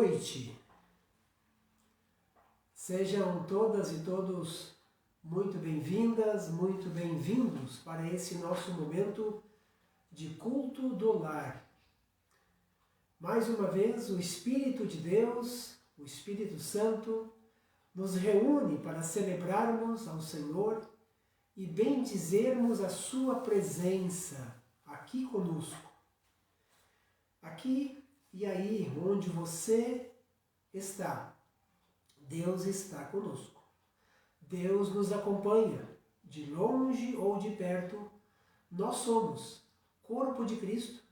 noite. Sejam todas e todos muito bem-vindas, muito bem-vindos para esse nosso momento de culto do lar. Mais uma vez, o Espírito de Deus, o Espírito Santo, nos reúne para celebrarmos ao Senhor e bendizermos a sua presença aqui conosco. Aqui e aí, onde você está, Deus está conosco. Deus nos acompanha, de longe ou de perto. Nós somos corpo de Cristo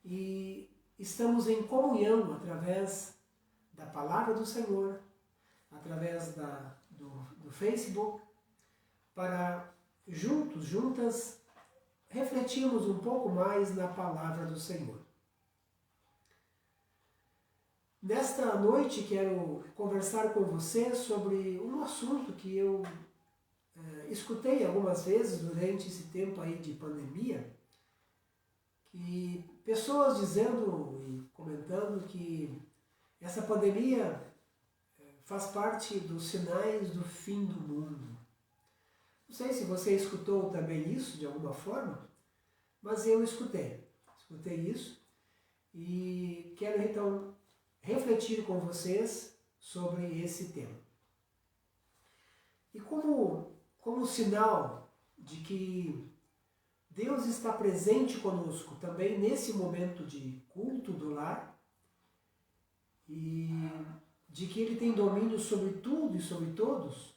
e estamos em comunhão através da palavra do Senhor, através do Facebook, para juntas, refletirmos um pouco mais na palavra do Senhor. Nesta noite quero conversar com você sobre um assunto que eu escutei algumas vezes durante esse tempo aí de pandemia, que pessoas dizendo e comentando que essa pandemia faz parte dos sinais do fim do mundo. Não sei se você escutou também isso de alguma forma, mas eu escutei isso e quero então refletir com vocês sobre esse tema. E como sinal de que Deus está presente conosco também nesse momento de culto do lar e de que Ele tem domínio sobre tudo e sobre todos,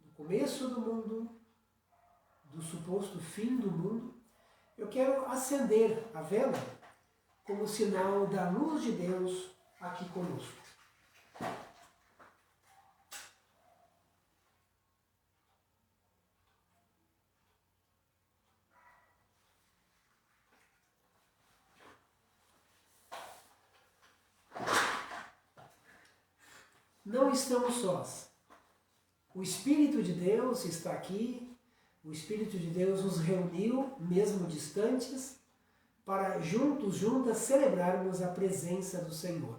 no começo do mundo, do suposto fim do mundo, eu quero acender a vela como sinal da luz de Deus aqui conosco. Não estamos sós. O Espírito de Deus está aqui, o Espírito de Deus nos reuniu, mesmo distantes, para juntas celebrarmos a presença do Senhor.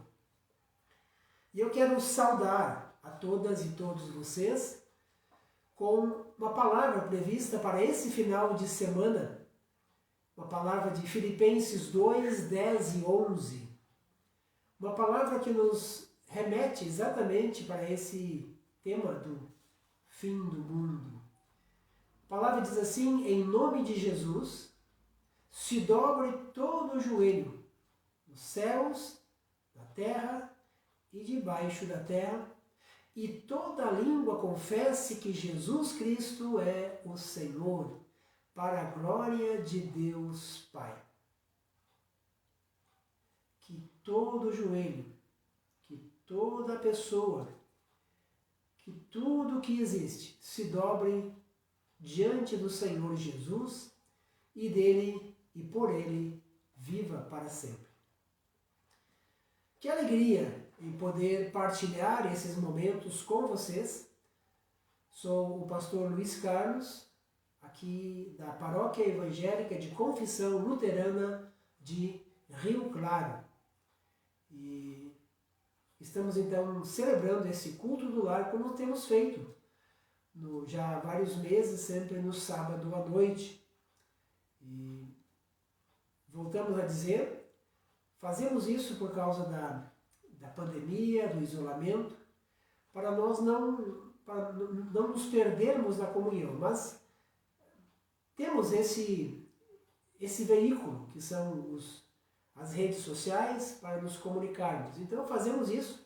E eu quero saudar a todas e todos vocês com uma palavra prevista para esse final de semana, uma palavra de Filipenses 2, 10 e 11, uma palavra que nos remete exatamente para esse tema do fim do mundo. A palavra diz assim: em nome de Jesus, se dobre todo o joelho, nos céus, na terra e debaixo da terra, e toda língua confesse que Jesus Cristo é o Senhor, para a glória de Deus Pai. Que todo joelho, que toda pessoa, que tudo que existe se dobre diante do Senhor Jesus e dele e por ele viva para sempre. Que alegria em poder partilhar esses momentos com vocês. Sou o pastor Luiz Carlos, aqui da Paróquia Evangélica de Confissão Luterana de Rio Claro. E estamos então celebrando esse culto do lar como temos feito já há vários meses, sempre no sábado à noite. E voltamos a dizer, fazemos isso por causa da pandemia, do isolamento, para nós não nos perdermos na comunhão, mas temos esse veículo que são as redes sociais para nos comunicarmos. Então fazemos isso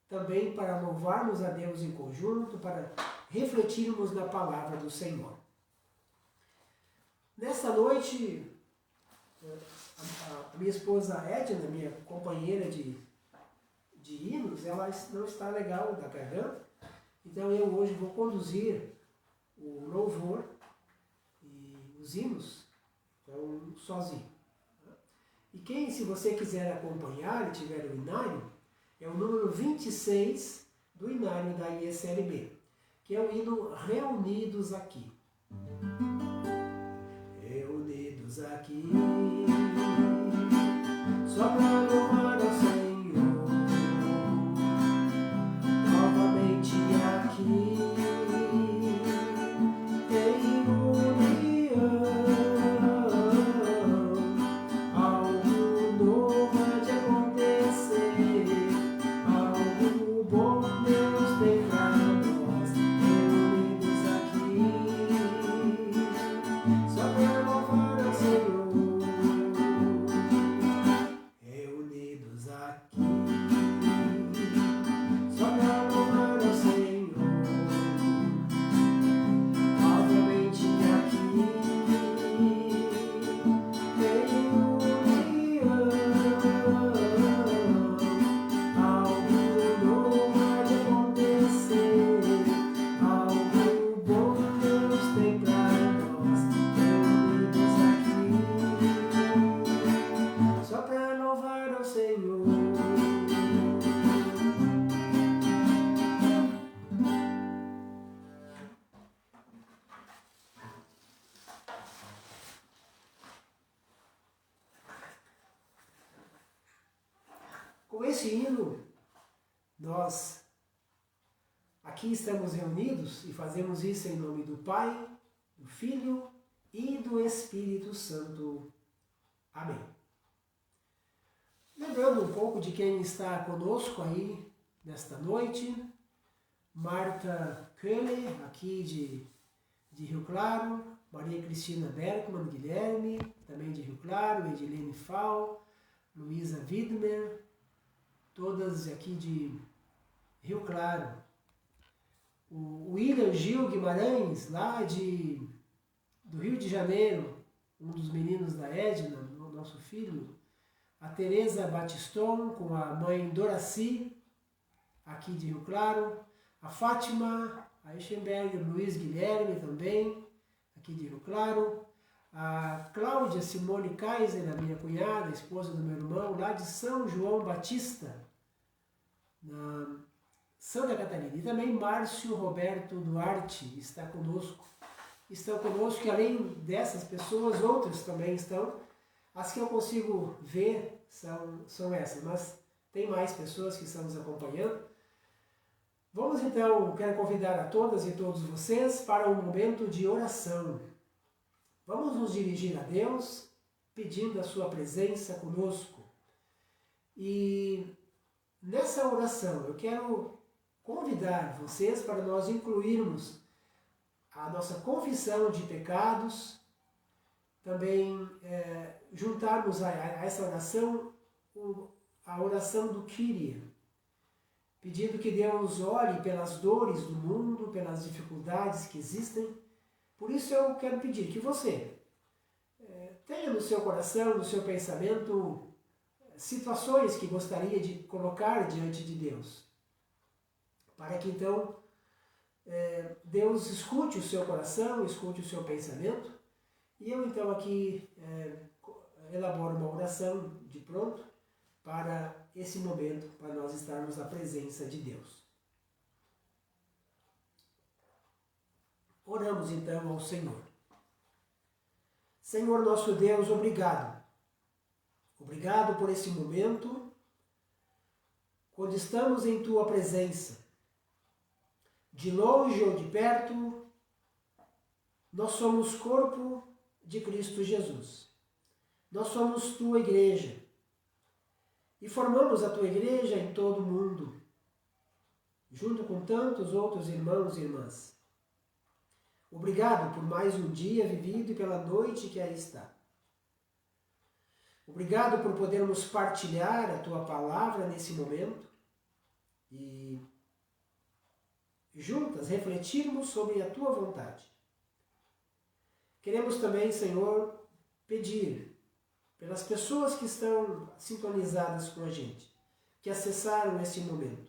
também para louvarmos a Deus em conjunto, para refletirmos na palavra do Senhor. Nesta noite, a minha esposa Edna, minha companheira de hinos, ela não está legal da garganta, então eu hoje vou conduzir o louvor e os hinos, então sozinho. E se você quiser acompanhar e tiver o inário, é o número 26 do inário da ISLB, que é o hino Reunidos Aqui. Reunidos aqui, só para louvar ao Senhor, Com esse hino, nós aqui estamos reunidos e fazemos isso em nome do Pai, do Filho e do Espírito Santo. Amém. Lembrando um pouco de quem está conosco aí nesta noite, Marta Köhler, aqui de Rio Claro, Maria Cristina Bergman Guilherme, também de Rio Claro, Edilene Fal, Luísa Widmer, todas aqui de Rio Claro. O William Gil Guimarães, lá do Rio de Janeiro, um dos meninos da Edna, nosso filho. A Tereza Batiston, com a mãe Doraci, aqui de Rio Claro. A Fátima Eichenberg, Luiz Guilherme também, aqui de Rio Claro. A Cláudia Simone Kaiser, a minha cunhada, esposa do meu irmão, lá de São João Batista, na Santa Catarina. E também Márcio Roberto Duarte está conosco. Estão conosco, e além dessas pessoas, outras também estão. As que eu consigo ver são essas, mas tem mais pessoas que estão nos acompanhando. Vamos então, quero convidar a todas e todos vocês para um momento de oração. Vamos nos dirigir a Deus, pedindo a sua presença conosco. E nessa oração eu quero convidar vocês para nós incluirmos a nossa confissão de pecados, também juntarmos a essa oração a oração do Kyrie, pedindo que Deus olhe pelas dores do mundo, pelas dificuldades que existem. Por isso eu quero pedir que você tenha no seu coração, no seu pensamento, situações que gostaria de colocar diante de Deus, para que então Deus escute o seu coração, escute o seu pensamento, e eu então aqui elaboro uma oração de pronto para esse momento, para nós estarmos na presença de Deus. Oramos então ao Senhor. Senhor nosso Deus, obrigado. Obrigado por esse momento, quando estamos em Tua presença. De longe ou de perto, nós somos corpo de Cristo Jesus. Nós somos Tua igreja. E formamos a Tua igreja em todo o mundo, junto com tantos outros irmãos e irmãs. Obrigado por mais um dia vivido e pela noite que aí está. Obrigado por podermos partilhar a Tua palavra nesse momento e juntas refletirmos sobre a Tua vontade. Queremos também, Senhor, pedir pelas pessoas que estão sintonizadas com a gente, que acessaram esse momento,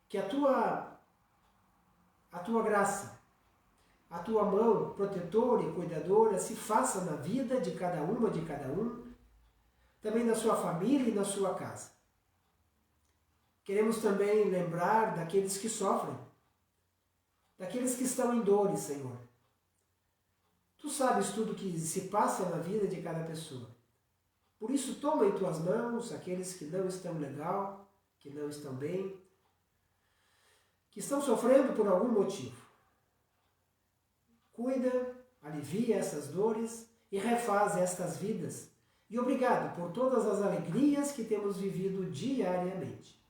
que a Tua graça, a Tua mão protetora e cuidadora se faça na vida de cada uma, de cada um, também na sua família e na sua casa. Queremos também lembrar daqueles que sofrem, daqueles que estão em dores, Senhor. Tu sabes tudo que se passa na vida de cada pessoa. Por isso, toma em Tuas mãos aqueles que não estão legal, que não estão bem, que estão sofrendo por algum motivo. Cuida, alivia essas dores e refaz estas vidas. E obrigado por todas as alegrias que temos vivido diariamente.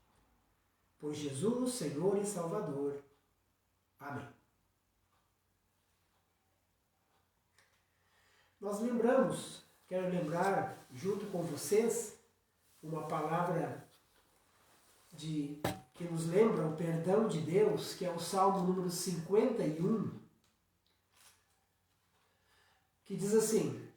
Por Jesus, Senhor e Salvador. Amém. Nós quero lembrar junto com vocês uma palavra que nos lembra o perdão de Deus, que é o Salmo número 51, que diz assim: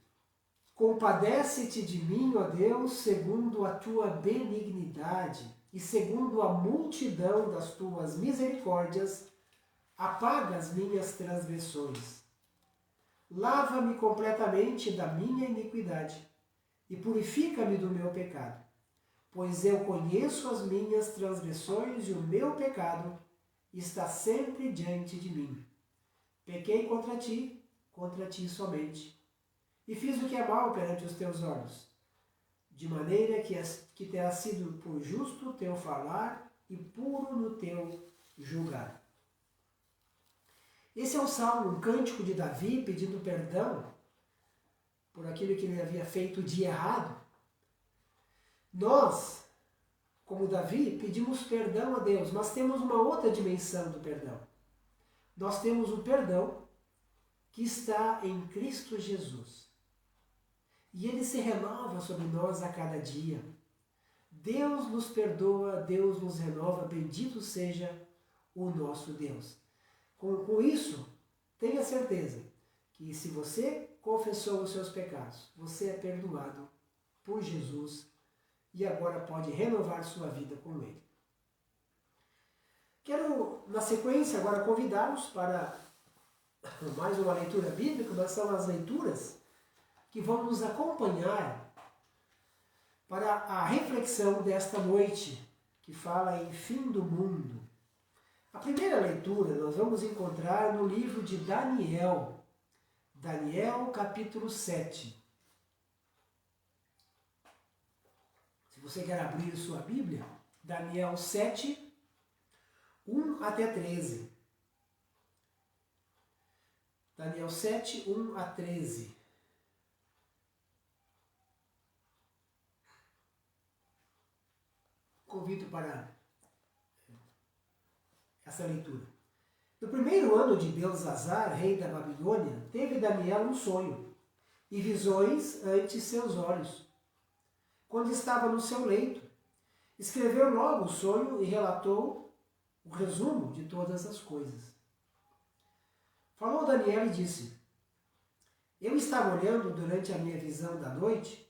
compadece-te de mim, ó Deus, segundo a Tua benignidade e segundo a multidão das Tuas misericórdias, apaga as minhas transgressões. Lava-me completamente da minha iniquidade e purifica-me do meu pecado, pois eu conheço as minhas transgressões e o meu pecado está sempre diante de mim. Pequei contra ti somente, e fiz o que é mal perante os teus olhos, de maneira que terá sido por justo o teu falar e puro no teu julgar. Esse é um salmo, um cântico de Davi pedindo perdão por aquilo que ele havia feito de errado. Nós, como Davi, pedimos perdão a Deus, mas temos uma outra dimensão do perdão. Nós temos o perdão que está em Cristo Jesus. E ele se renova sobre nós a cada dia. Deus nos perdoa, Deus nos renova, bendito seja o nosso Deus. Com isso, tenha certeza que se você confessou os seus pecados, você é perdoado por Jesus e agora pode renovar sua vida com Ele. Quero, na sequência, agora convidá-los para mais uma leitura bíblica, mas são as leituras que vão nos acompanhar para a reflexão desta noite, que fala em fim do mundo. A primeira leitura nós vamos encontrar no livro de Daniel, Daniel capítulo 7. Se você quer abrir sua Bíblia, Daniel 7, 1 até 13. Daniel 7, 1 a 13. Convido para essa leitura. No primeiro ano de Belzazar, rei da Babilônia, teve Daniel um sonho e visões ante seus olhos. Quando estava no seu leito, escreveu logo o sonho e relatou o resumo de todas as coisas. Falou Daniel e disse: Eu estava olhando durante a minha visão da noite,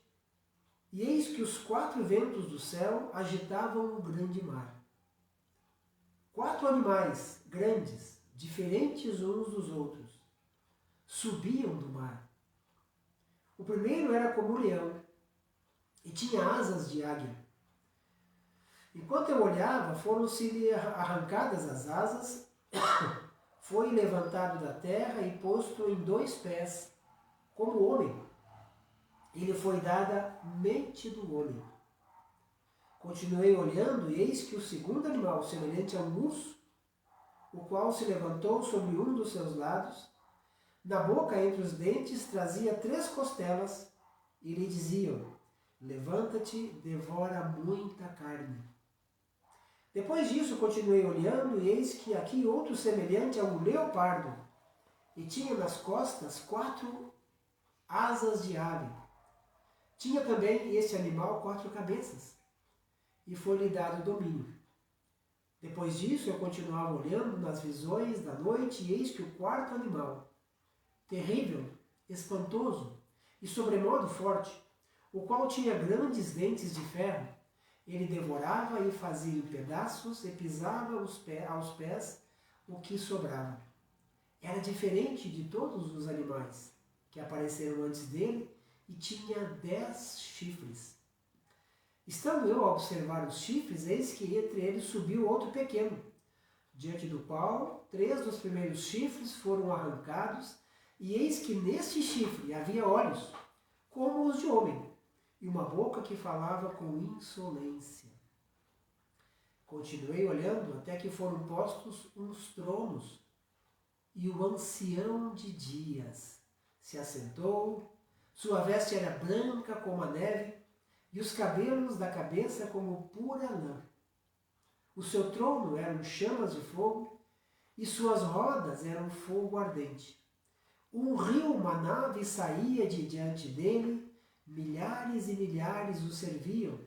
e eis que os 4 ventos do céu agitavam o grande mar. 4 animais grandes, diferentes uns dos outros, subiam do mar. O primeiro era como um leão e tinha asas de águia. Enquanto eu olhava, foram-se-lhe arrancadas as asas, foi levantado da terra e posto em 2 pés, como homem. Ele foi dada mente do homem. Continuei olhando, e eis que o segundo animal, semelhante a um urso, o qual se levantou sobre um dos seus lados, na boca entre os dentes trazia 3 costelas, e lhe diziam: Levanta-te, devora muita carne. Depois disso continuei olhando, e eis que aqui outro semelhante a um leopardo, e tinha nas costas 4 asas de ave. Tinha também esse animal 4 cabeças, e foi-lhe dado domínio. Depois disso eu continuava olhando nas visões da noite, e eis que o 4º animal, terrível, espantoso e sobremodo forte, o qual tinha grandes dentes de ferro, ele devorava e fazia em pedaços e pisava aos pés o que sobrava. Era diferente de todos os animais que apareceram antes dele e tinha 10 chifres. Estando eu a observar os chifres, eis que entre eles subiu outro pequeno, diante do qual 3 dos primeiros chifres foram arrancados, e eis que neste chifre havia olhos, como os de homem, e uma boca que falava com insolência. Continuei olhando até que foram postos uns tronos, e o ancião de dias se assentou, sua veste era branca como a neve, e os cabelos da cabeça como pura lã. O seu trono eram chamas de fogo, e suas rodas eram fogo ardente. Um rio manava e saía de diante dele, milhares e milhares o serviam,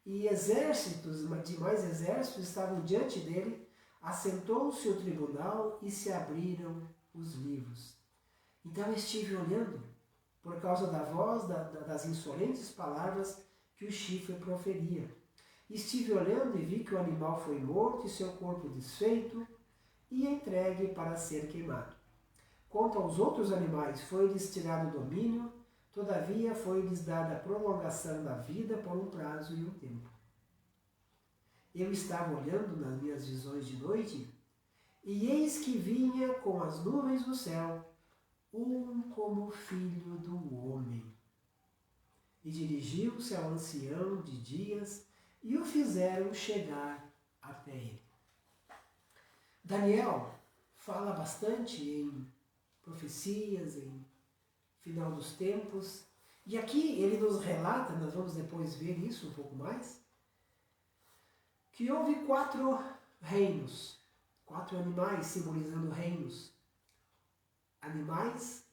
e exércitos, demais exércitos estavam diante dele. Assentou-se o tribunal e se abriram os livros. Então eu estive olhando, por causa da voz das insolentes palavras que o chifre proferia. Estive olhando e vi que o animal foi morto e seu corpo desfeito e entregue para ser queimado. Quanto aos outros animais, foi-lhes tirado o domínio, todavia foi-lhes dada a prolongação da vida por um prazo e um tempo. Eu estava olhando nas minhas visões de noite, e eis que vinha com as nuvens do céu, um como filho do homem. e dirigiu-se ao ancião de dias e o fizeram chegar até ele. Daniel fala bastante em profecias, em final dos tempos, e aqui ele nos relata, nós vamos depois ver isso um pouco mais, que houve 4 reinos, 4 animais simbolizando reinos. Animais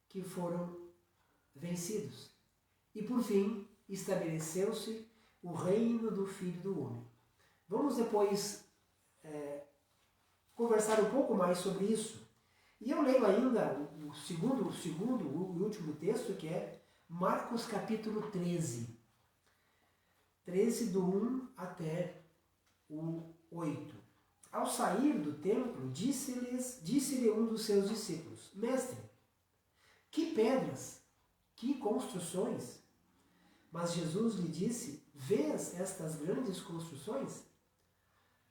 que foram vencidos. E por fim, estabeleceu-se o reino do Filho do Homem. Vamos depois conversar um pouco mais sobre isso. E eu leio ainda o último texto, que é Marcos capítulo 13. 13 do 1 até o 8. Ao sair do templo, disse-lhe um dos seus discípulos: Mestre, que pedras, que construções! Mas Jesus lhe disse: Vês estas grandes construções?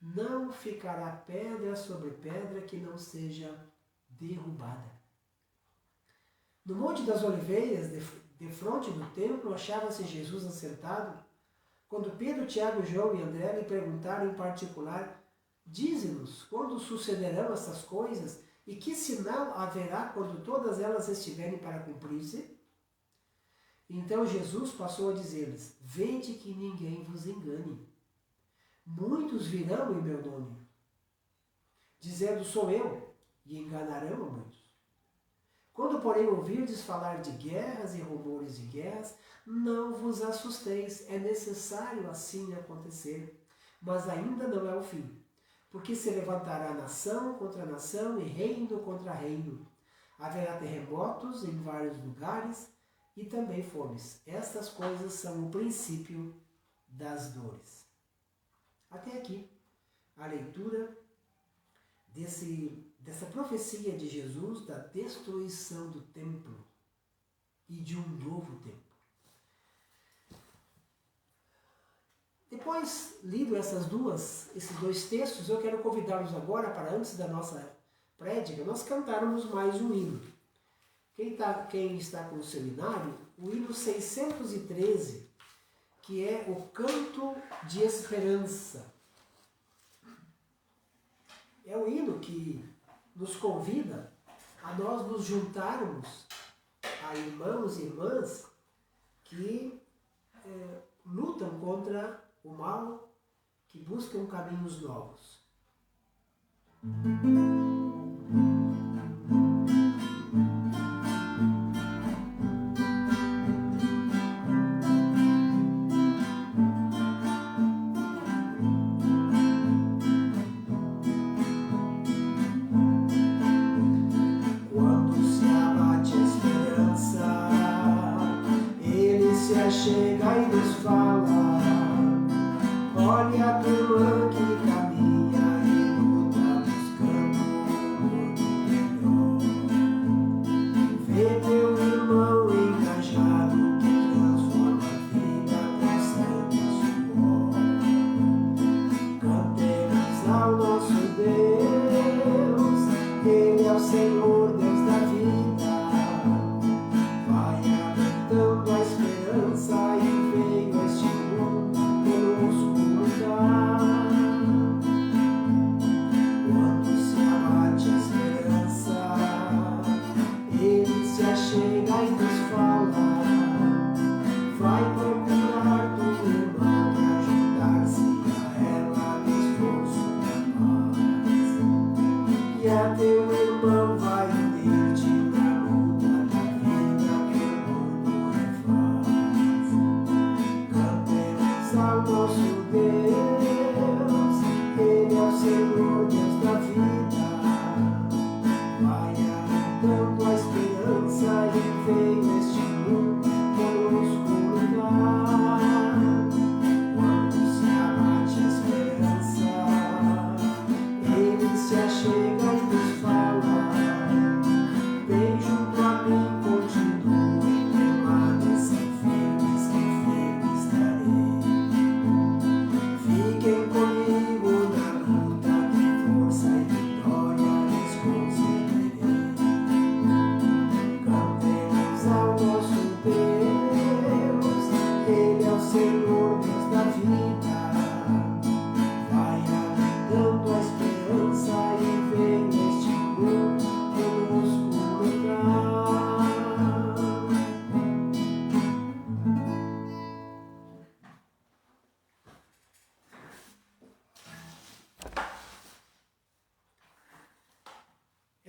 Não ficará pedra sobre pedra que não seja derrubada. No Monte das Oliveiras, defronte do templo, achava-se Jesus assentado, quando Pedro, Tiago, João e André lhe perguntaram em particular: Dize-nos quando sucederão essas coisas e que sinal haverá quando todas elas estiverem para cumprir-se? Então Jesus passou a dizer-lhes: Vede que ninguém vos engane. Muitos virão em meu nome, dizendo: Sou eu, e enganarão a muitos. Quando, porém, ouvirdes falar de guerras e rumores de guerras, não vos assusteis, é necessário assim acontecer, mas ainda não é o fim. Porque se levantará nação contra nação e reino contra reino. Haverá terremotos em vários lugares e também fomes. Estas coisas são o princípio das dores. Até aqui, a leitura dessa profecia de Jesus da destruição do templo e de um novo templo. Depois, lido esses 2 textos, eu quero convidá-los agora para, antes da nossa prédica, nós cantarmos mais um hino. Quem está com o seminário, o hino 613, que é o Canto de Esperança. É um hino que nos convida a nós nos juntarmos a irmãos e irmãs que lutam contra o mal, que buscam caminhos novos. Quando se abate a esperança, ele se achega e nos fala: olha a tua que caminha e luta buscando o melhor. Vê teu irmão engajado que transforma a vida com sangue e suor. Cantemos ao nosso Deus, Ele é o Senhor, Deus da vida. Vai aumentando a esperança e veio a este mundo conosco. Quando se abate a esperança, ele se achega e nos fala: vai procurar tua irmã e ajudar-se a ela no esforço da paz. E a teu irmão vai unir-te na luta da vida que o mundo refaz. Cantemos ao nosso Deus, Ele é o Senhor, Deus da vida. Vai aumentando a esperança e veio este mundo conosco lutar. Quando se abate a esperança, Ele se achega e nos fala: vem junto a mim, continue, permaneçam firmes, que firme estarei. Fiquem comigo na luta, que força e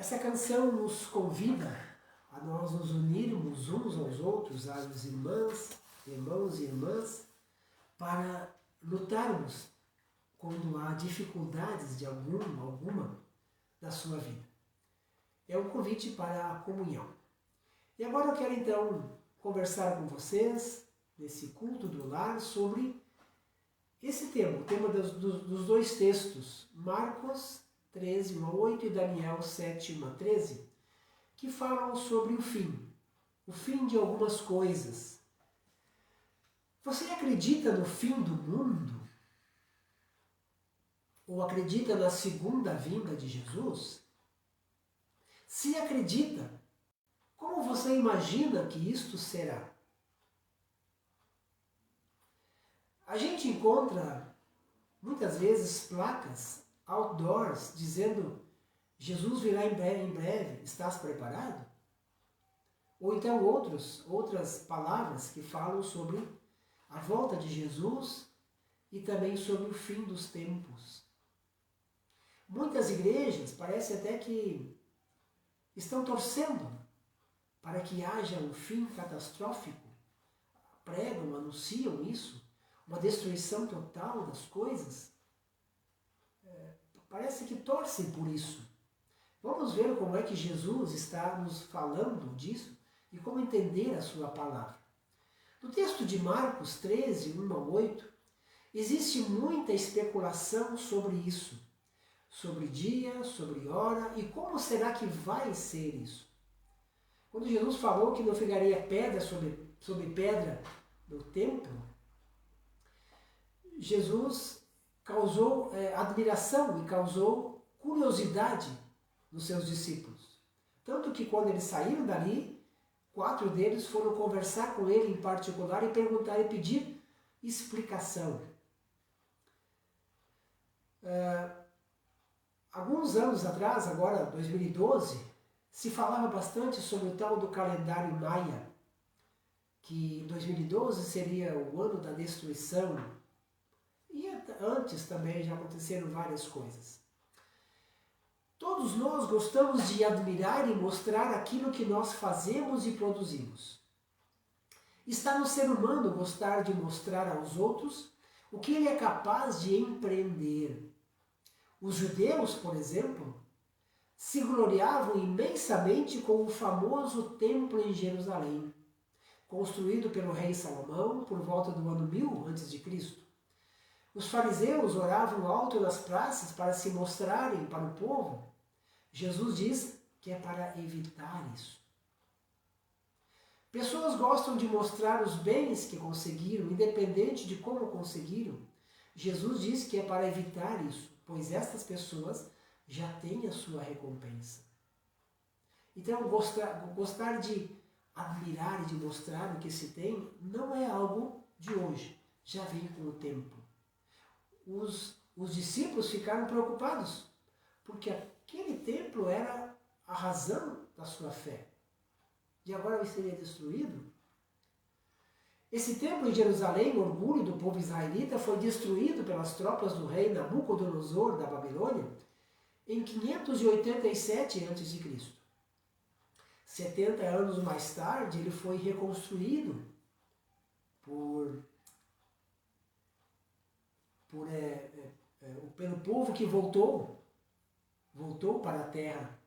Essa canção nos convida a nós nos unirmos uns aos outros, às irmãos e irmãs, para lutarmos quando há dificuldades de alguma da sua vida. É um convite para a comunhão. E agora eu quero então conversar com vocês, nesse culto do lar, sobre esse tema, o tema dos dois textos, Marcos 13, 1 a 8 e Daniel 7, 1 a 13, que falam sobre o fim de algumas coisas. Você acredita no fim do mundo? Ou acredita na segunda vinda de Jesus? Se acredita, como você imagina que isto será? A gente encontra muitas vezes placas outdoors dizendo Jesus virá em breve, estás preparado? Ou então outras palavras que falam sobre a volta de Jesus e também sobre o fim dos tempos. Muitas igrejas parece até que estão torcendo para que haja um fim catastrófico, pregam, anunciam isso, uma destruição total das coisas. Parece que torcem por isso. Vamos ver como é que Jesus está nos falando disso e como entender a sua palavra. No texto de Marcos 13, 1 a 8, existe muita especulação sobre isso, sobre dia, sobre hora e como será que vai ser isso. Quando Jesus falou que não ficaria pedra sobre pedra no templo, Jesus causou admiração e causou curiosidade nos seus discípulos. Tanto que quando eles saíram dali, 4 deles foram conversar com ele em particular e perguntar e pedir explicação. Alguns anos atrás, agora 2012, se falava bastante sobre o tal do calendário maia, que 2012 seria o ano da destruição. E antes também já aconteceram várias coisas. Todos nós gostamos de admirar e mostrar aquilo que nós fazemos e produzimos. Está no ser humano gostar de mostrar aos outros o que ele é capaz de empreender. Os judeus, por exemplo, se gloriavam imensamente com o famoso templo em Jerusalém, construído pelo rei Salomão por volta do ano 1000 a.C. Os fariseus oravam alto nas praças para se mostrarem para o povo. Jesus diz que é para evitar isso. Pessoas gostam de mostrar os bens que conseguiram, independente de como conseguiram. Jesus diz que é para evitar isso, pois estas pessoas já têm a sua recompensa. Então, gostar de admirar e de mostrar o que se tem não é algo de hoje, já vem com o tempo. Os discípulos ficaram preocupados, porque aquele templo era a razão da sua fé. E agora ele seria destruído? Esse templo em Jerusalém, orgulho do povo israelita, foi destruído pelas tropas do rei Nabucodonosor da Babilônia em 587 a.C. 70 anos mais tarde, ele foi reconstruído pelo povo que voltou para a terra,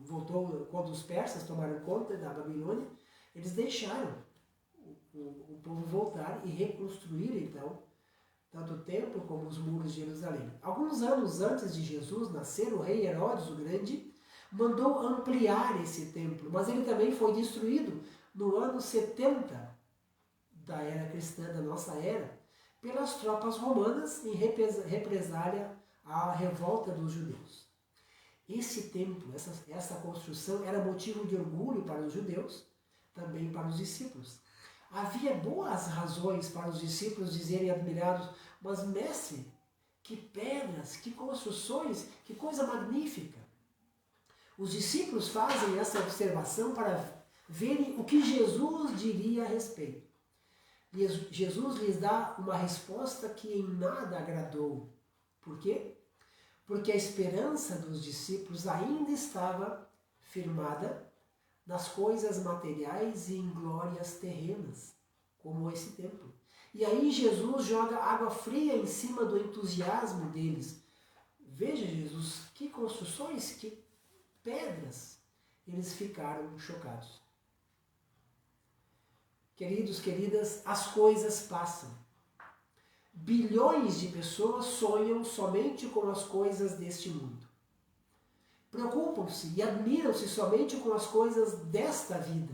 voltou quando os persas tomaram conta da Babilônia, eles deixaram o povo voltar e reconstruir então tanto o templo como os muros de Jerusalém. Alguns anos antes de Jesus nascer, o rei Herodes o Grande mandou ampliar esse templo, mas ele também foi destruído no ano 70 da era cristã, da nossa era, pelas tropas romanas em represália à revolta dos judeus. Esse templo, essa construção era motivo de orgulho para os judeus, também para os discípulos. Havia boas razões para os discípulos dizerem admirados, mas mestre, que pedras, que construções, que coisa magnífica. Os discípulos fazem essa observação para verem o que Jesus diria a respeito. Jesus lhes dá uma resposta que em nada agradou. Por quê? porque a esperança dos discípulos ainda estava firmada nas coisas materiais e em glórias terrenas, como esse templo. E aí Jesus joga água fria em cima do entusiasmo deles. Veja, Jesus, que construções, que pedras. Eles ficaram chocados. Queridos, queridas, as coisas passam. Bilhões de pessoas sonham somente com as coisas deste mundo. Preocupam-se e admiram-se somente com as coisas desta vida.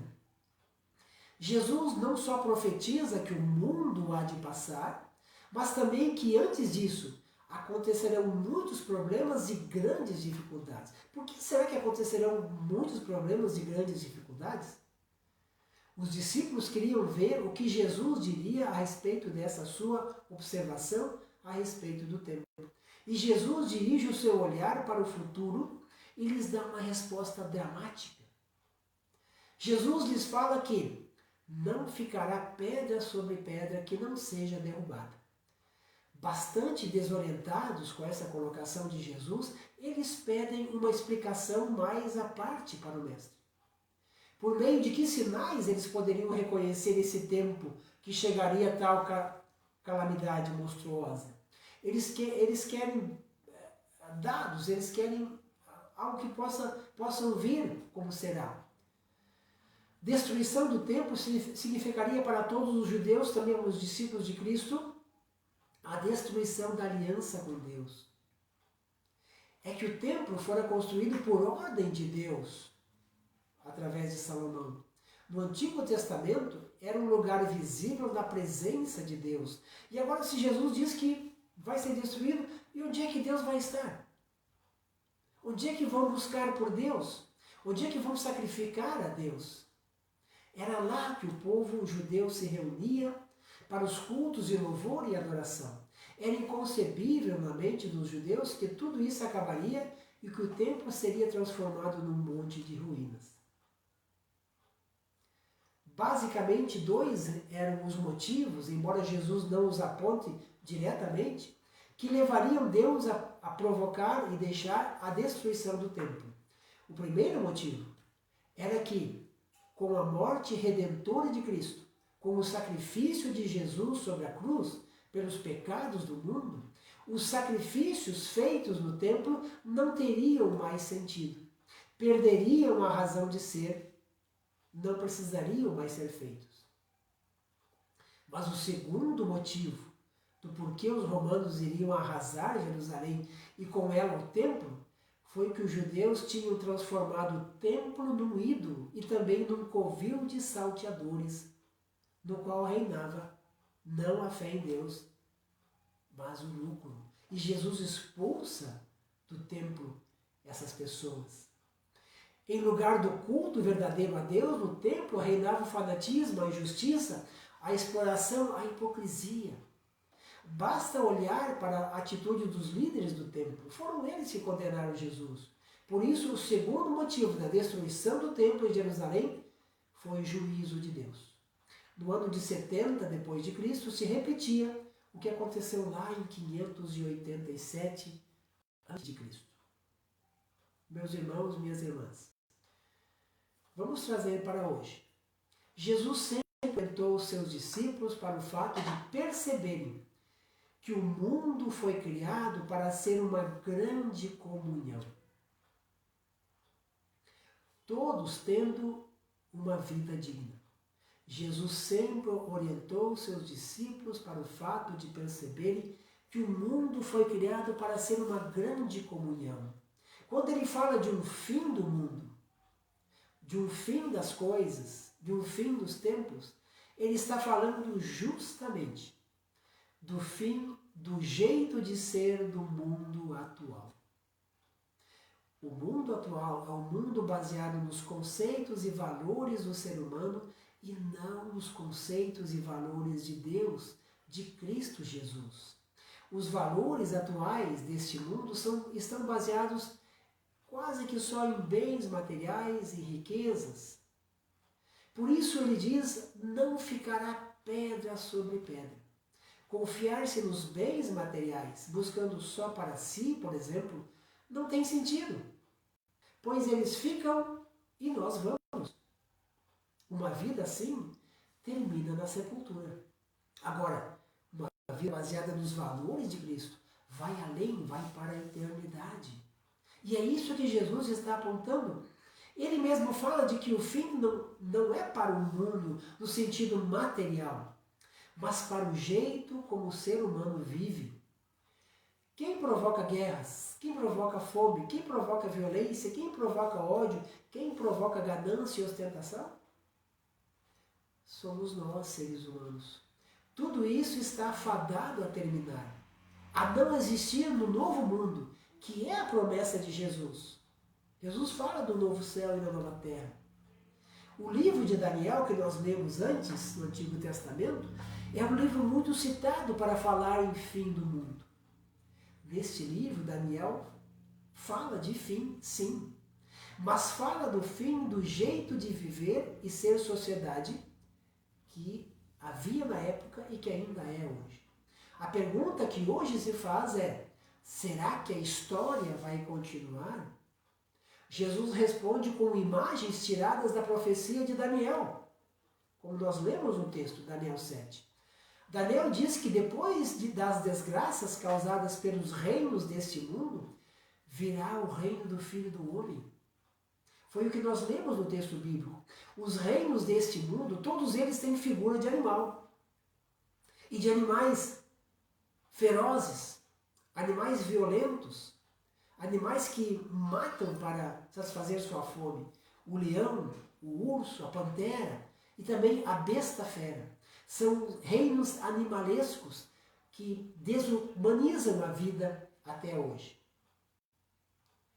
Jesus não só profetiza que o mundo há de passar, mas também que antes disso acontecerão muitos problemas e grandes dificuldades. Por que será que acontecerão muitos problemas e grandes dificuldades? Os discípulos queriam ver o que Jesus diria a respeito dessa sua observação a respeito do tempo. E Jesus dirige o seu olhar para o futuro e lhes dá uma resposta dramática. Jesus lhes fala que não ficará pedra sobre pedra que não seja derrubada. Bastante desorientados com essa colocação de Jesus, eles pedem uma explicação mais à parte para o Mestre. Por meio de que sinais eles poderiam reconhecer esse tempo que chegaria a tal calamidade monstruosa? Eles querem dados, eles querem algo que possam ver como será. Destruição do templo significaria para todos os judeus, também os discípulos de Cristo, a destruição da aliança com Deus. É que o templo fora construído por ordem de Deus, através de Salomão. No Antigo Testamento, era um lugar visível da presença de Deus. E agora, se Jesus diz que vai ser destruído, e onde é que Deus vai estar? Onde é que vão buscar por Deus? Onde é que vão sacrificar a Deus? Era lá que o povo judeu se reunia para os cultos de louvor e adoração. Era inconcebível na mente dos judeus que tudo isso acabaria e que o templo seria transformado num monte de ruínas. Basicamente, dois eram os motivos, embora Jesus não os aponte diretamente, que levariam Deus a provocar e deixar a destruição do templo. O primeiro motivo era que, com a morte redentora de Cristo, com o sacrifício de Jesus sobre a cruz, pelos pecados do mundo, os sacrifícios feitos no templo não teriam mais sentido. Perderiam a razão de ser, não precisariam mais ser feitos. Mas o segundo motivo do porquê os romanos iriam arrasar Jerusalém e com ela o templo, foi que os judeus tinham transformado o templo num ídolo e também num covil de salteadores, no qual reinava não a fé em Deus, mas o lucro. E Jesus expulsa do templo essas pessoas. Em lugar do culto verdadeiro a Deus, no templo reinava o fanatismo, a injustiça, a exploração, a hipocrisia. Basta olhar para a atitude dos líderes do templo. Foram eles que condenaram Jesus. Por isso, o segundo motivo da destruição do templo em Jerusalém foi o juízo de Deus. No ano de 70 depois de Cristo, se repetia o que aconteceu lá em 587 a.C. Meus irmãos, minhas irmãs, vamos trazer para hoje. Jesus sempre orientou os seus discípulos para o fato de perceberem que o mundo foi criado para ser uma grande comunhão. Todos tendo uma vida digna. Jesus sempre orientou seus discípulos para o fato de perceberem que o mundo foi criado para ser uma grande comunhão. Quando ele fala de um fim do mundo, de um fim das coisas, de um fim dos tempos, ele está falando justamente do fim do jeito de ser do mundo atual. O mundo atual é um mundo baseado nos conceitos e valores do ser humano e não nos conceitos e valores de Deus, de Cristo Jesus. Os valores atuais deste mundo estão baseados quase que só em bens materiais e riquezas. Por isso ele diz, não ficará pedra sobre pedra. Confiar-se nos bens materiais, buscando só para si, por exemplo, não tem sentido, pois eles ficam e nós vamos. Uma vida assim termina na sepultura. Agora, uma vida baseada nos valores de Cristo vai além, vai para a eternidade. E é isso que Jesus está apontando. Ele mesmo fala de que o fim não é para o mundo no sentido material, mas para o jeito como o ser humano vive. Quem provoca guerras? Quem provoca fome? Quem provoca violência? Quem provoca ódio? Quem provoca ganância e ostentação? Somos nós, seres humanos. Tudo isso está fadado a terminar, a não existir no novo mundo, que é a promessa de Jesus. Jesus fala do novo céu e da nova terra. O livro de Daniel, que nós lemos antes, no Antigo Testamento, é um livro muito citado para falar em fim do mundo. Neste livro, Daniel fala de fim, sim, mas fala do fim do jeito de viver e ser sociedade que havia na época e que ainda é hoje. A pergunta que hoje se faz é: será que a história vai continuar? Jesus responde com imagens tiradas da profecia de Daniel, como nós lemos no texto, Daniel 7. Daniel diz que depois das desgraças causadas pelos reinos deste mundo, virá o reino do Filho do Homem. Foi o que nós lemos no texto bíblico. Os reinos deste mundo, todos eles têm figura de animal. E de animais ferozes, animais violentos, animais que matam para satisfazer sua fome. O leão, o urso, a pantera e também a besta fera. São reinos animalescos que desumanizam a vida até hoje.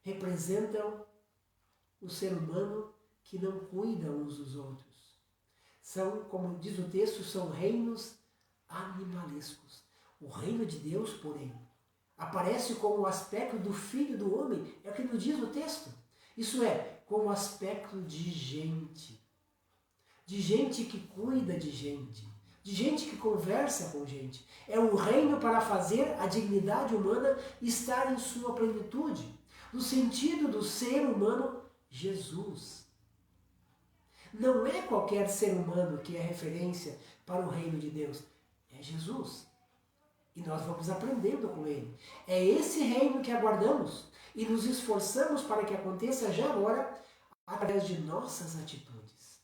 Representam o ser humano que não cuida uns dos outros. São, como diz o texto, são reinos animalescos. O reino de Deus, porém, aparece com o aspecto do Filho do Homem, é o que nos diz o texto. Isso é, com o aspecto de gente que cuida de gente que conversa com gente. É um reino para fazer a dignidade humana estar em sua plenitude, no sentido do ser humano Jesus. Não é qualquer ser humano que é referência para o reino de Deus, é Jesus. E nós vamos aprendendo com ele. É esse reino que aguardamos e nos esforçamos para que aconteça já agora através de nossas atitudes.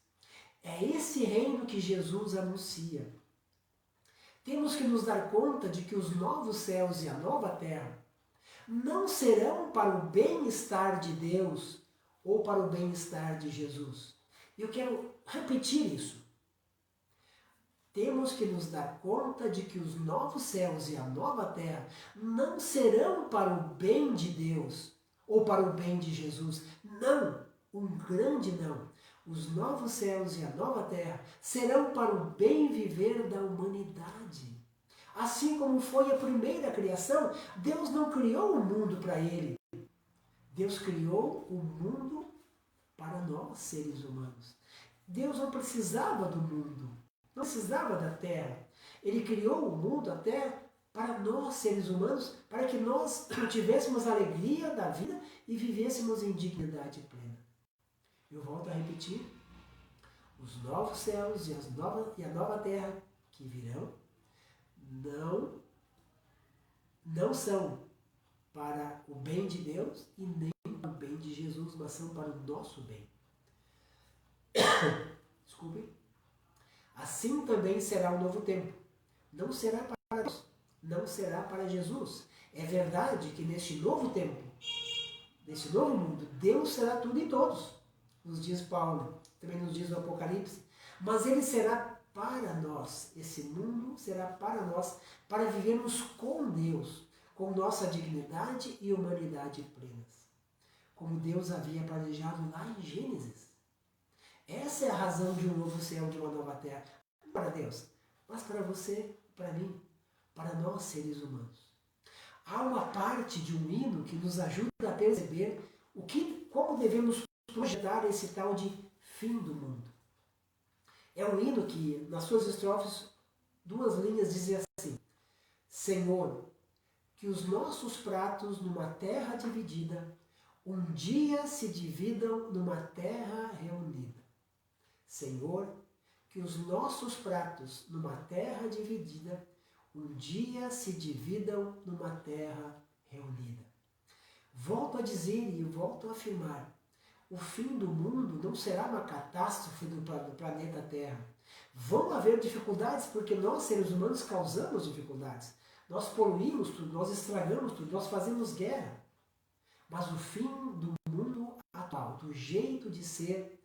É esse reino que Jesus anuncia. Temos que nos dar conta de que os novos céus e a nova terra não serão para o bem-estar de Deus ou para o bem-estar de Jesus. Eu quero repetir isso. Temos que nos dar conta de que os novos céus e a nova terra não serão para o bem de Deus ou para o bem de Jesus. Não, um grande não. Os novos céus e a nova terra serão para o bem viver da humanidade. Assim como foi a primeira criação, Deus não criou o mundo para ele. Deus criou o mundo para nós, seres humanos. Deus não precisava do mundo. Não precisava da terra. Ele criou o mundo até para nós, seres humanos, para que nós tivéssemos a alegria da vida e vivêssemos em dignidade plena. Eu volto a repetir. Os novos céus e a nova terra que virão não são para o bem de Deus e nem para o bem de Jesus, mas são para o nosso bem. Desculpem. Assim também será o novo tempo. Não será para Deus, não será para Jesus. É verdade que neste novo tempo, neste novo mundo, Deus será tudo em todos, nos diz Paulo, também nos diz o Apocalipse. Mas ele será para nós, esse mundo será para nós, para vivermos com Deus, com nossa dignidade e humanidade plenas, como Deus havia planejado lá em Gênesis. Essa é a razão de um novo céu, de uma nova terra. Não para Deus, mas para você, para mim, para nós seres humanos. Há uma parte de um hino que nos ajuda a perceber como devemos projetar esse tal de fim do mundo. É um hino que, nas suas estrofes, 2 linhas dizem assim: Senhor, que os nossos pratos numa terra dividida um dia se dividam numa terra reunida. Senhor, que os nossos pratos numa terra dividida um dia se dividam numa terra reunida. Volto a dizer e volto a afirmar, o fim do mundo não será uma catástrofe do planeta Terra. Vão haver dificuldades porque nós, seres humanos, causamos dificuldades. Nós poluímos tudo, nós estragamos tudo, nós fazemos guerra. Mas o fim do mundo atual, do jeito de ser,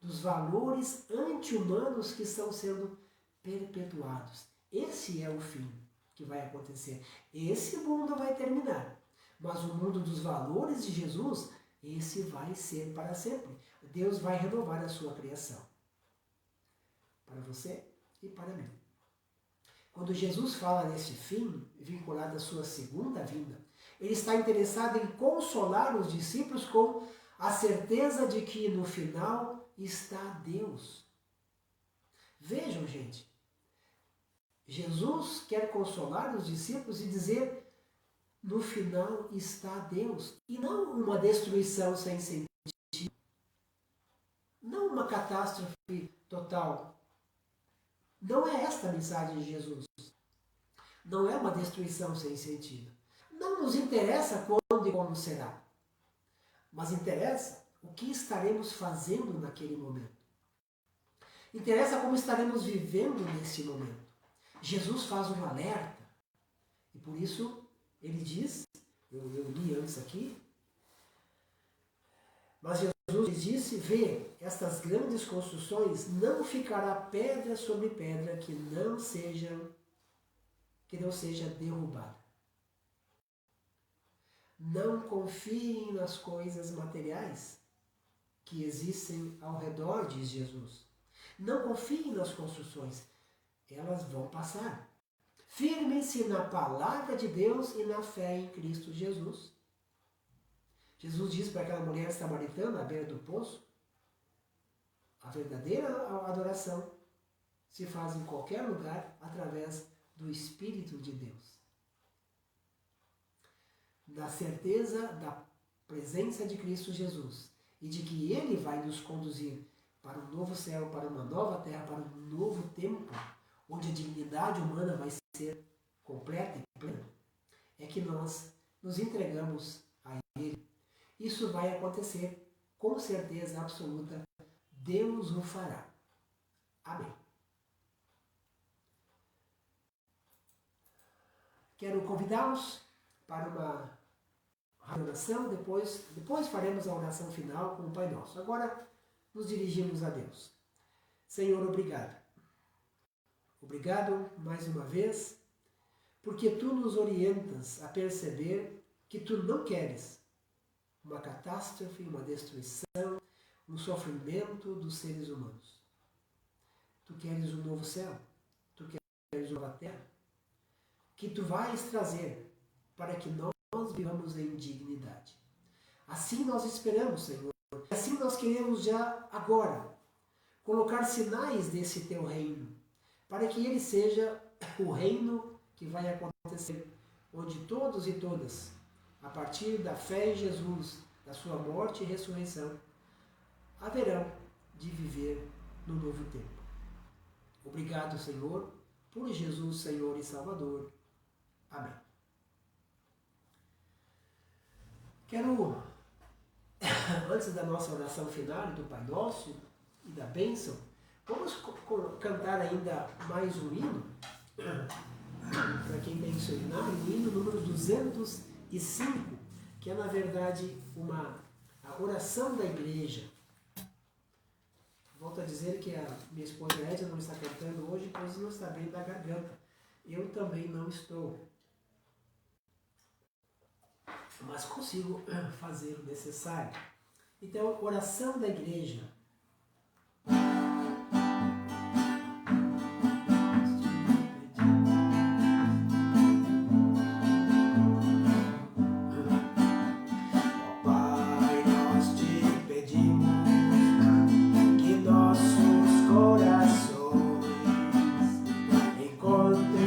dos valores anti-humanos que estão sendo perpetuados. Esse é o fim que vai acontecer. Esse mundo vai terminar. Mas o mundo dos valores de Jesus, esse vai ser para sempre. Deus vai renovar a sua criação. Para você e para mim. Quando Jesus fala nesse fim, vinculado à sua segunda vinda, ele está interessado em consolar os discípulos com a certeza de que no final está Deus. Vejam, gente, Jesus quer consolar os discípulos e dizer, no final está Deus, e não uma destruição sem sentido, não uma catástrofe total. Não é esta a mensagem de Jesus. Não é uma destruição sem sentido. Não nos interessa quando e como será, mas interessa o que estaremos fazendo naquele momento. Interessa como estaremos vivendo nesse momento. Jesus faz um alerta, e por isso ele diz, eu li antes aqui, mas Jesus disse, vê, estas grandes construções, não ficará pedra sobre pedra que não seja derrubada. Não confiem nas coisas materiais que existem ao redor, diz Jesus. Não confiem nas construções, elas vão passar. Firmem-se na palavra de Deus e na fé em Cristo Jesus. Jesus diz para aquela mulher samaritana à beira do poço, a verdadeira adoração se faz em qualquer lugar através do Espírito de Deus. Na certeza da presença de Cristo Jesus e de que Ele vai nos conduzir para um novo céu, para uma nova terra, para um novo tempo, onde a dignidade humana vai ser completa e plena, é que nós nos entregamos a Ele. Isso vai acontecer com certeza absoluta. Deus o fará. Amém. Quero convidá-los para uma oração, depois faremos a oração final com o Pai Nosso. Agora nos dirigimos a Deus. Senhor, obrigado. Obrigado mais uma vez, porque Tu nos orientas a perceber que Tu não queres uma catástrofe, uma destruição, um sofrimento dos seres humanos. Tu queres um novo céu, Tu queres uma nova terra, que Tu vais trazer para que nós vivamos em dignidade. Assim nós esperamos, Senhor. Assim nós queremos já agora colocar sinais desse Teu reino, para que ele seja o reino que vai acontecer, onde todos e todas, a partir da fé em Jesus, da sua morte e ressurreição, haverão de viver no novo tempo. Obrigado, Senhor, por Jesus, Senhor e Salvador. Amém. Quero, antes da nossa oração final, do Pai Nosso e da bênção, vamos cantar ainda mais um hino, para quem tem o seu hinário, o hino número 205, que é, na verdade, a oração da igreja. Volto a dizer que a minha esposa Edna não está cantando hoje, pois não está bem da garganta. Eu também não estou. Mas consigo fazer o necessário. Então, oração da igreja.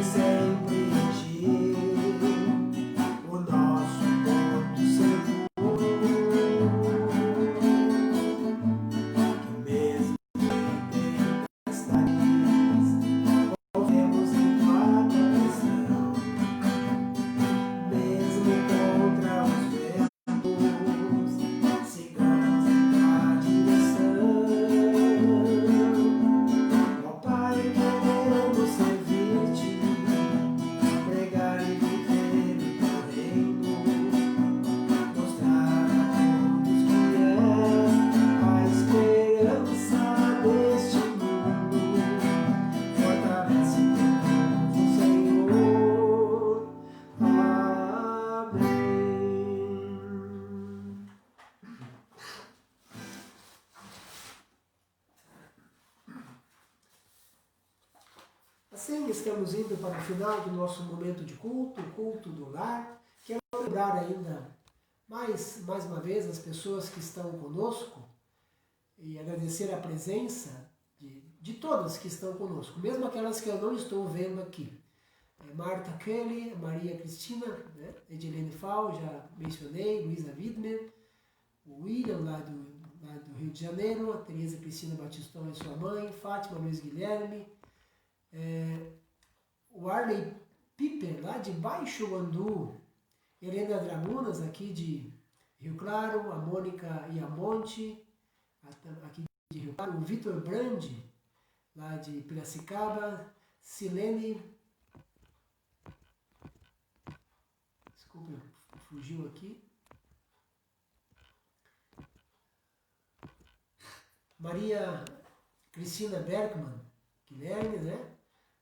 Sempre em Ti. Assim estamos indo para o final do nosso momento de culto, o culto do lar. Quero lembrar ainda mais uma vez as pessoas que estão conosco e agradecer a presença de todas que estão conosco, mesmo aquelas que eu não estou vendo aqui. Marta Kelly, Maria Cristina, né? Edilene Fal, já mencionei, Luísa Widmer, o William lá do Rio de Janeiro, a Tereza Cristina Batistão e sua mãe, Fátima Luiz Guilherme, o Arley Piper, lá de Baixo Andu, Helena Dragunas, aqui de Rio Claro, a Mônica Iamonte, aqui de Rio Claro, o Vitor Brandi, lá de Piracicaba, Silene, desculpa, fugiu aqui, Maria Cristina Bergman, Guilherme, né?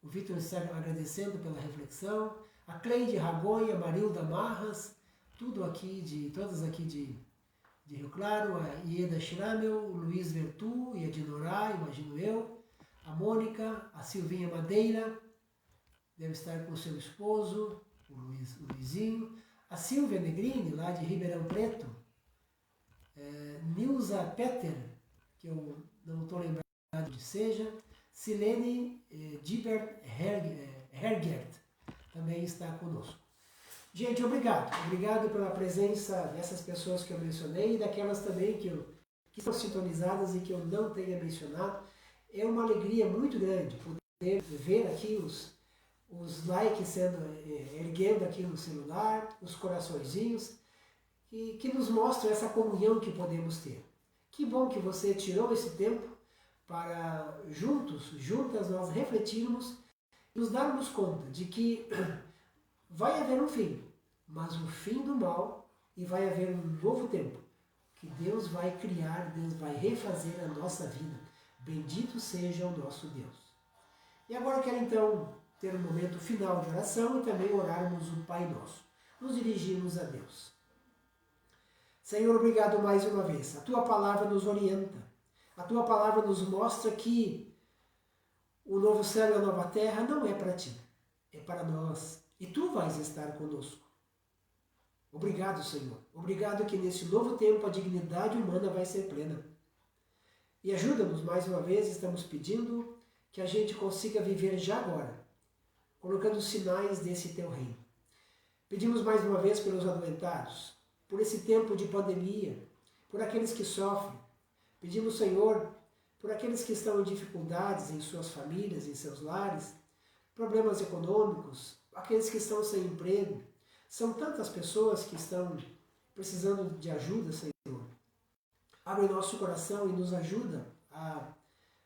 O Vitor está agradecendo pela reflexão, a Cleide Ragonha, Marilda Marras, todas aqui de Rio Claro, a Ieda Schramel, o Luiz Vertu e a Dinorá, imagino eu, a Mônica, a Silvinha Madeira, deve estar com o seu esposo, o Luizinho, a Silvia Negrini, lá de Ribeirão Preto, Nilza Petter, que eu não estou lembrado de seja, Silene Dibert Hergert, também está conosco. Gente, obrigado. Obrigado pela presença dessas pessoas que eu mencionei e daquelas também que estão sintonizadas e que eu não tenha mencionado. É uma alegria muito grande poder ver aqui os likes sendo erguendo aqui no celular, os coraçõezinhos, que nos mostram essa comunhão que podemos ter. Que bom que você tirou esse tempo para juntas nós refletirmos e nos darmos conta de que vai haver um fim, mas o fim do mal, e vai haver um novo tempo, que Deus vai criar, Deus vai refazer a nossa vida. Bendito seja o nosso Deus. E agora eu quero então ter um momento final de oração e também orarmos o Pai Nosso. Nos dirigimos a Deus. Senhor, obrigado mais uma vez. A Tua palavra nos orienta. A Tua palavra nos mostra que o novo céu e a nova terra não é para Ti, é para nós. E Tu vais estar conosco. Obrigado, Senhor. Obrigado que nesse novo tempo a dignidade humana vai ser plena. E ajuda-nos mais uma vez, estamos pedindo que a gente consiga viver já agora, colocando sinais desse Teu reino. Pedimos mais uma vez pelos adoentados, por esse tempo de pandemia, por aqueles que sofrem. Pedimos, Senhor, por aqueles que estão em dificuldades em suas famílias, em seus lares, problemas econômicos, aqueles que estão sem emprego. São tantas pessoas que estão precisando de ajuda, Senhor. Abre nosso coração e nos ajuda a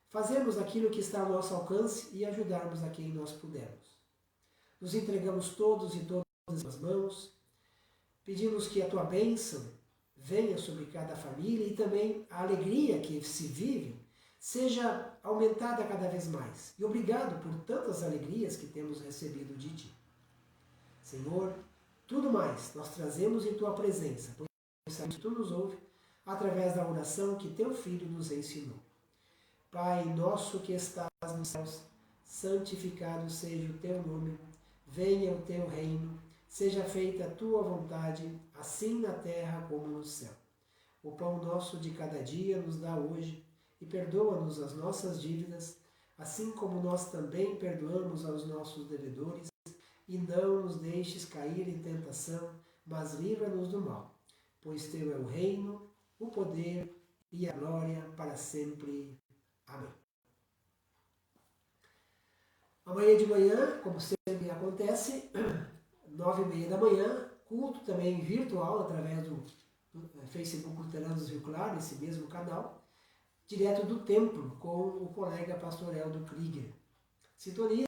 fazermos aquilo que está ao nosso alcance e ajudarmos a quem nós pudermos. Nos entregamos todos e todas as mãos. Pedimos que a Tua bênção venha sobre cada família e também a alegria que se vive seja aumentada cada vez mais. E obrigado por tantas alegrias que temos recebido de Ti. Senhor, tudo mais nós trazemos em Tua presença, pois sabemos que Tu nos ouve através da oração que Teu Filho nos ensinou. Pai nosso que estás nos céus, santificado seja o Teu nome, venha o Teu reino, seja feita a Tua vontade, assim na terra como no céu. O pão nosso de cada dia nos dá hoje, e perdoa-nos as nossas dívidas, assim como nós também perdoamos aos nossos devedores, e não nos deixes cair em tentação, mas livra-nos do mal, pois Teu é o reino, o poder e a glória para sempre. Amém. Amanhã de manhã, como sempre acontece, 9h30 da manhã, culto também virtual através do Facebook Luteranos Rio Claro, esse mesmo canal, direto do templo com o colega pastor Eldo Krieger. Sintonizem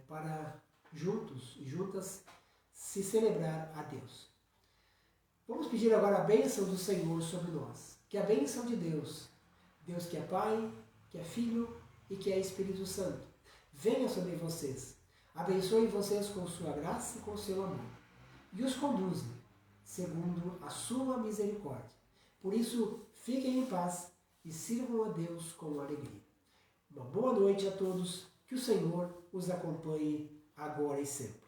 para juntos e juntas se celebrar a Deus. Vamos pedir agora a bênção do Senhor sobre nós. Que a bênção de Deus, Deus que é Pai, que é Filho e que é Espírito Santo, venha sobre vocês. Abençoe vocês com sua graça e com seu amor. E os conduza segundo a sua misericórdia. Por isso, fiquem em paz e sirvam a Deus com alegria. Uma boa noite a todos. Que o Senhor os acompanhe agora e sempre.